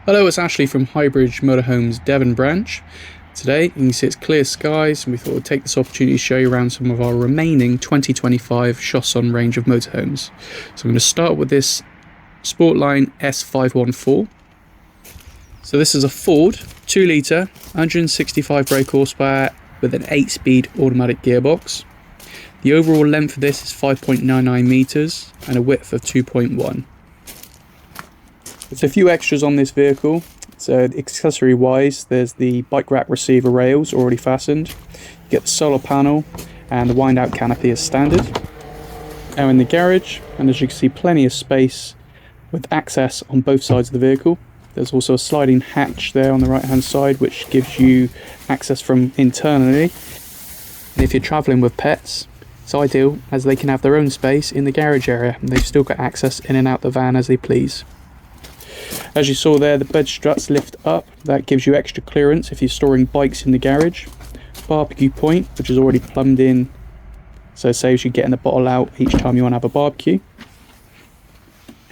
Hello, it's Ashley from Highbridge Motorhomes Devon branch. Today you can see it's clear skies and we thought we'd take this opportunity to show you around some of our remaining 2025 Chausson range of motorhomes. So I'm going to start with this Sportline S514. So this is a Ford 2 litre 165 brake horsepower with an 8-speed automatic gearbox. The overall length of this is 5.99 metres and a width of 2.1. There's a few extras on this vehicle. So accessory wise, there's the bike rack receiver rails already fastened. You get the solar panel and the wind out canopy as standard. Now in the garage, and as you can see, plenty of space with access on both sides of the vehicle. There's also a sliding hatch there on the right hand side which gives you access from internally. And if you're travelling with pets, it's ideal as they can have their own space in the garage area and they've still got access in and out the van as they please. As you saw there, the bed struts lift up. That gives you extra clearance if you're storing bikes in the garage. Barbecue point, which is already plumbed in, so it saves you getting the bottle out each time you want to have a barbecue.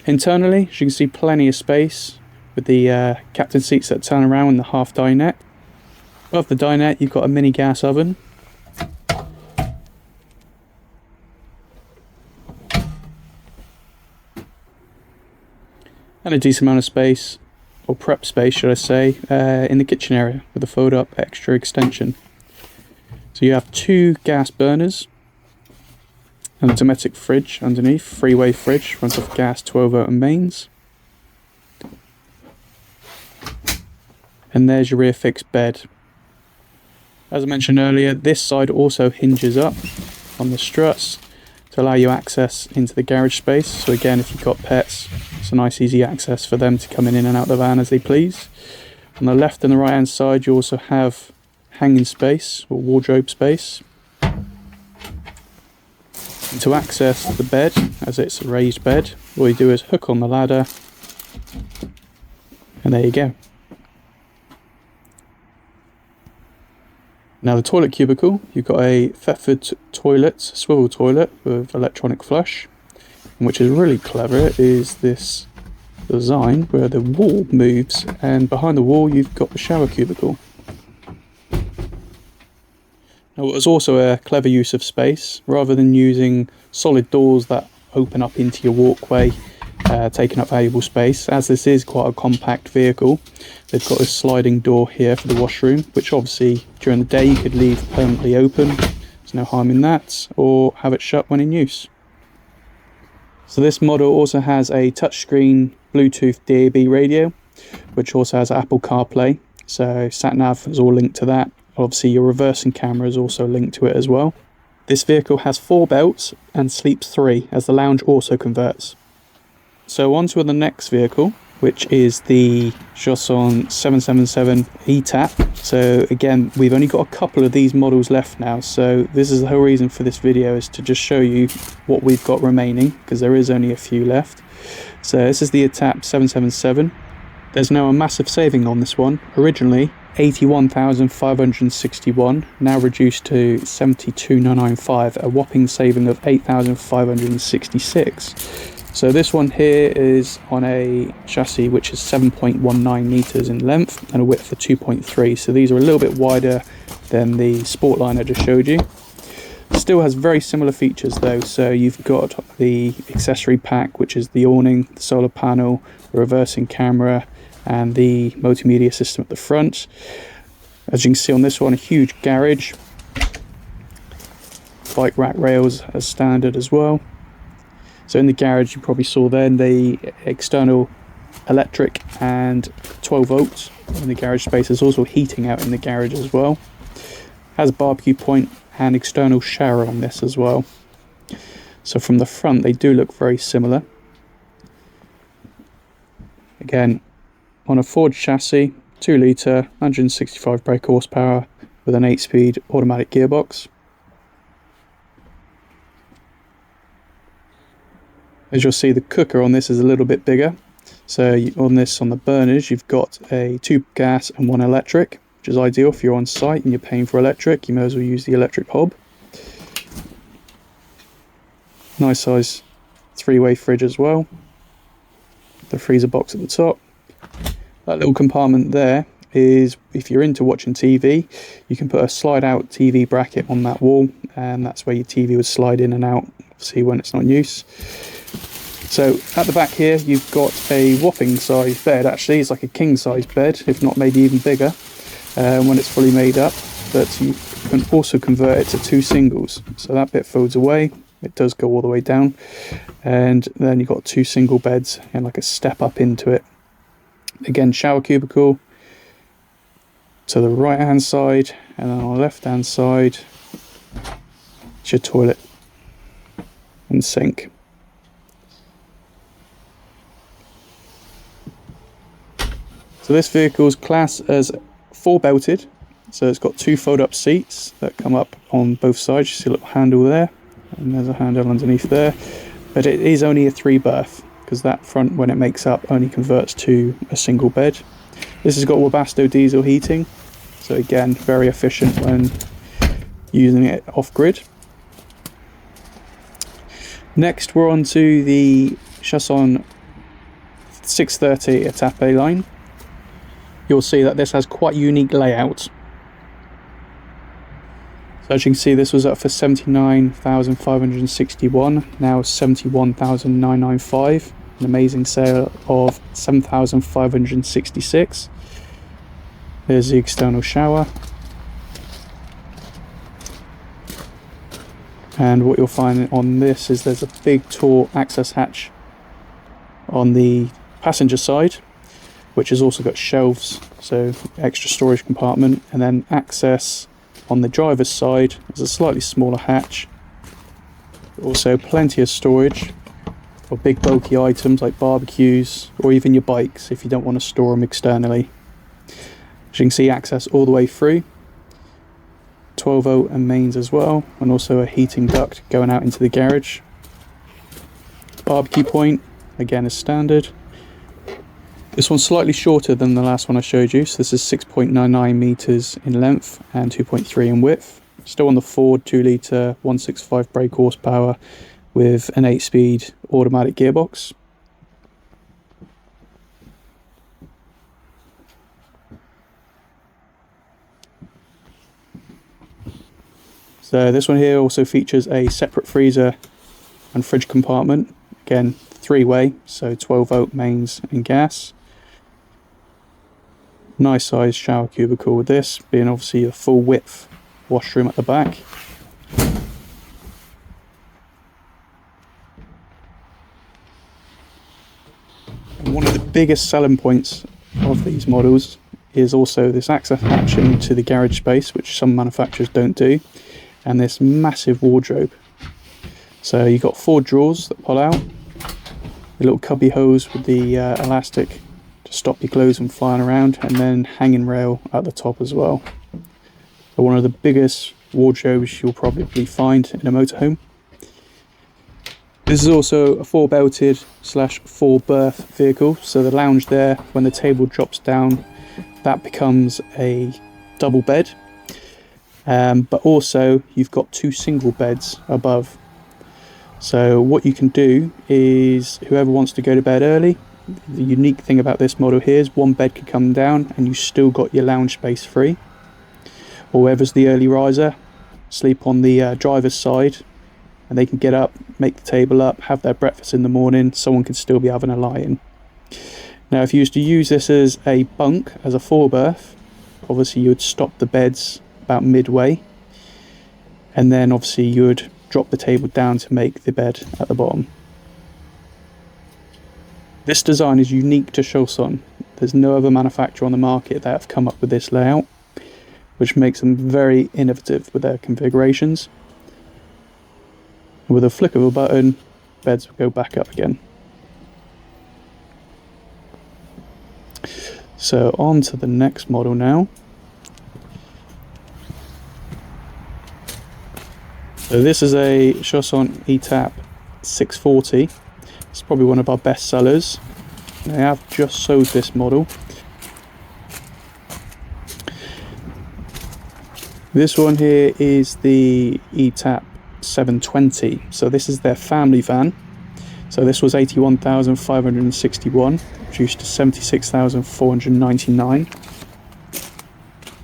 Internally, as you can see, plenty of space with the captain seats that turn around and the half dinette. Above the dinette, you've got a mini gas oven. And a decent amount of space, or prep space should I say, in the kitchen area with a fold up extra extension. So you have 2 gas burners and a domestic fridge underneath, 3-way fridge, runs off gas 12-volt mains. And there's your rear fixed bed. As I mentioned earlier, this side also hinges up on the struts to allow you access into the garage space. So again, if you've got pets, it's a nice easy access for them to come in and out the van as they please. On the left and the right hand side, you also have hanging space or wardrobe space. And to access the bed, as it's a raised bed, all you do is hook on the ladder and there you go. Now the toilet cubicle, you've got a Thetford toilet, swivel toilet with electronic flush. And which is really clever is this design where the wall moves and behind the wall you've got the shower cubicle. Now it was also a clever use of space, rather than using solid doors that open up into your walkway, taking up valuable space. As this is quite a compact vehicle, they've got a sliding door here for the washroom, which obviously during the day you could leave permanently open, there's no harm in that, or have it shut when in use. So this model also has a touchscreen Bluetooth DAB radio, which also has Apple CarPlay, so sat-nav is all linked to that. Obviously your reversing camera is also linked to it as well. This vehicle has 4 belts and sleeps 3, as the lounge also converts. So on to the next vehicle, which is the Chausson 777 Etape. So again, we've only got a couple of these models left now, so this is the whole reason for this video, is to just show you what we've got remaining, because there is only a few left. So this is the Etape 777. There's now a massive saving on this one. Originally 81,561, now reduced to 72,995, a whopping saving of 8,566. So this one here is on a chassis which is 7.19 metres in length and a width of 2.3, so these are a little bit wider than the Sportline I just showed you. Still has very similar features though, so you've got the accessory pack, which is the awning, the solar panel, the reversing camera and the multimedia system at the front. As you can see on this one, a huge garage, bike rack rails as standard as well. So in the garage you probably saw then the external electric and 12 volts in the garage space. There's also heating out in the garage as well. Has a barbecue point and external shower on this as well. So from the front they do look very similar. Again, on a Ford chassis, 2 litre, 165 brake horsepower with an 8-speed automatic gearbox. As you'll see, the cooker on this is a little bit bigger. So on the burners, you've got a 2 gas and 1 electric, which is ideal if you're on site and you're paying for electric. You may as well use the electric hob. Nice size 3-way fridge as well. The freezer box at the top. That little compartment there is, if you're into watching TV, you can put a slide out TV bracket on that wall, and that's where your TV would slide in and out, obviously when it's not in use. So at the back here you've got a whopping size bed. Actually it's like a king size bed, if not maybe even bigger when it's fully made up, but you can also convert it to 2 singles. So that bit folds away, it does go all the way down, and then you've got 2 single beds and like a step up into it. Again, shower cubicle to the right hand side, and then on the left hand side it's your toilet and sink. So this vehicle is classed as 4 belted, so it's got 2 fold up seats that come up on both sides. You see a little handle there, and there's a handle underneath there, but it is only a 3 berth because that front, when it makes up, only converts to a single bed. This has got Webasto diesel heating, so again very efficient when using it off grid. Next we're on to the Chausson 630 Etape line. You'll see that this has quite a unique layout. So as you can see, this was up for 79,561, now 71,995, an amazing sale of 7,566. There's the external shower, and what you'll find on this is there's a big tall access hatch on the passenger side, which has also got shelves, so extra storage compartment, and then access on the driver's side is a slightly smaller hatch. Also plenty of storage for big bulky items like barbecues or even your bikes if you don't want to store them externally. As you can see, access all the way through, 12 volt and mains as well, and also a heating duct going out into the garage. Barbecue point again is standard. This one's slightly shorter than the last one I showed you, so this is 6.99 meters in length and 2.3 in width. Still on the Ford 2 litre 165 brake horsepower with an 8-speed automatic gearbox. So this one here also features a separate freezer and fridge compartment, again 3-way, so 12 volt mains and gas. Nice sized shower cubicle, with this being obviously a full width washroom at the back. And one of the biggest selling points of these models is also this access hatch into the garage space, which some manufacturers don't do, and this massive wardrobe. So you've got 4 drawers that pull out, the little cubby hose with the elastic to stop your clothes from flying around, and then hanging rail at the top as well. So one of the biggest wardrobes you'll probably find in a motorhome. This is also a 4 belted / 4 berth vehicle, so the lounge there, when the table drops down, that becomes a double bed, but also you've got 2 single beds above. So what you can do is, whoever wants to go to bed early, the unique thing about this model here is 1 bed could come down and you still got your lounge space free. Or whoever's the early riser, sleep on the driver's side, and they can get up, make the table up, have their breakfast in the morning, someone could still be having a lie-in. Now if you used to use this as a bunk, as a 4 berth, obviously you would stop the beds about midway, and then obviously you would drop the table down to make the bed at the bottom. This design is unique to Chausson. There's no other manufacturer on the market that have come up with this layout, which makes them very innovative with their configurations. With a flick of a button, beds will go back up again. So on to the next model now. So this is a Chausson Etape 640. It's probably one of our best sellers. They have just sold this model. This one here is the Etape 720. So this is their family van. So this was 81,561, reduced to 76,499,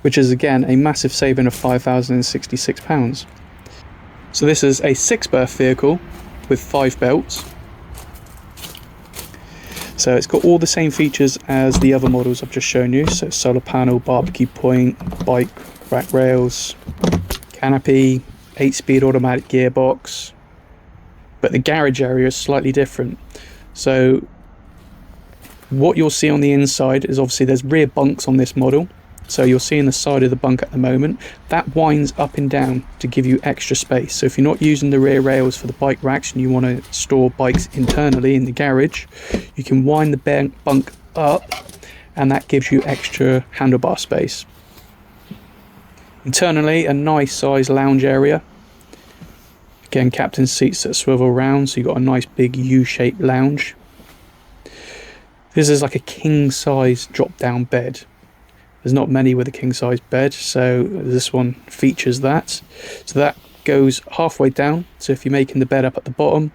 which is again a massive saving of £5,066. So this is a 6-berth vehicle with 5 belts. So it's got all the same features as the other models I've just shown you. So solar panel, barbecue point, bike rack rails, canopy, 8-speed automatic gearbox. But the garage area is slightly different. So what you'll see on the inside is obviously there's rear bunks on this model. So you're seeing the side of the bunk at the moment. That winds up and down to give you extra space. So if you're not using the rear rails for the bike racks and you want to store bikes internally in the garage, you can wind the bunk up and that gives you extra handlebar space. Internally, a nice size lounge area. Again, captain's seats that swivel around, so you've got a nice big U-shaped lounge. This is like a king-size drop-down bed. There's not many with a king-size bed, so this one features that. So that goes halfway down, so if you're making the bed up at the bottom,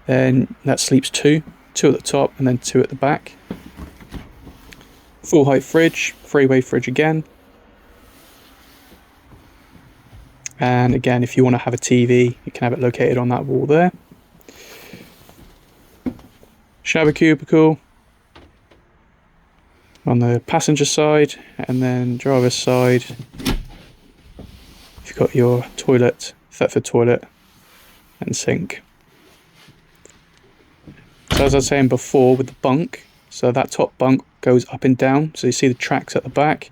then that sleeps two at the top and then 2 at the back. Full height fridge, freeway fridge again. And again, if you want to have a TV, you can have it located on that wall there. Shower cubicle on the passenger side, and then driver's side you've got your toilet, Thetford toilet and sink. So as I was saying before with the bunk, so that top bunk goes up and down, so you see the tracks at the back.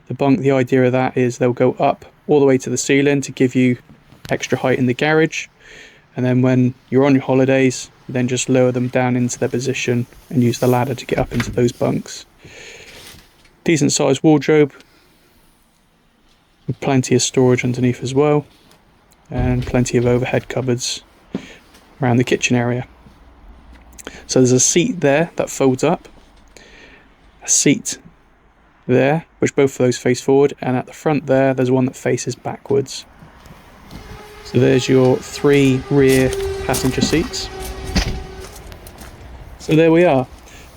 The bunk, the idea of that is they'll go up all the way to the ceiling to give you extra height in the garage, and then when you're on your holidays, then just lower them down into their position and use the ladder to get up into those bunks. Decent sized wardrobe with plenty of storage underneath as well, and plenty of overhead cupboards around the kitchen area. So there's a seat there that folds up, a seat there which both of those face forward, and at the front there's one that faces backwards. So there's your 3 rear passenger seats. So there we are.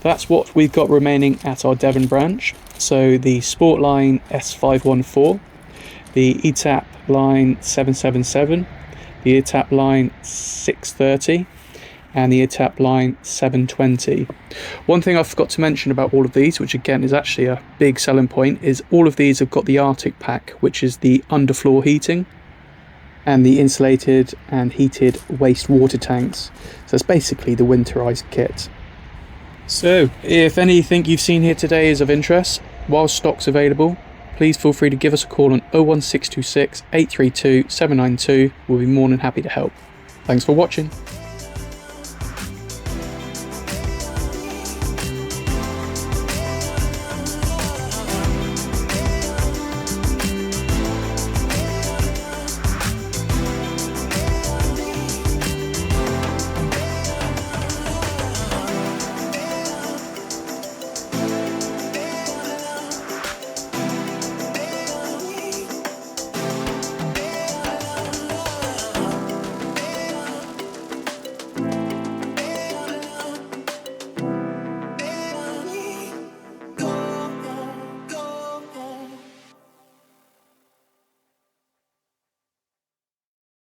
That's what we've got remaining at our Devon branch. So the Sportline S514, the Etape line 777, the Etape line 630, and the Etape line 720. One thing I forgot to mention about all of these, which again is actually a big selling point, is all of these have got the Arctic pack, which is the underfloor heating and the insulated and heated waste water tanks. So it's basically the winterized kit. So if anything you've seen here today is of interest, while stock's available, please feel free to give us a call on 01626 832 792. We'll be more than happy to help. Thanks for watching.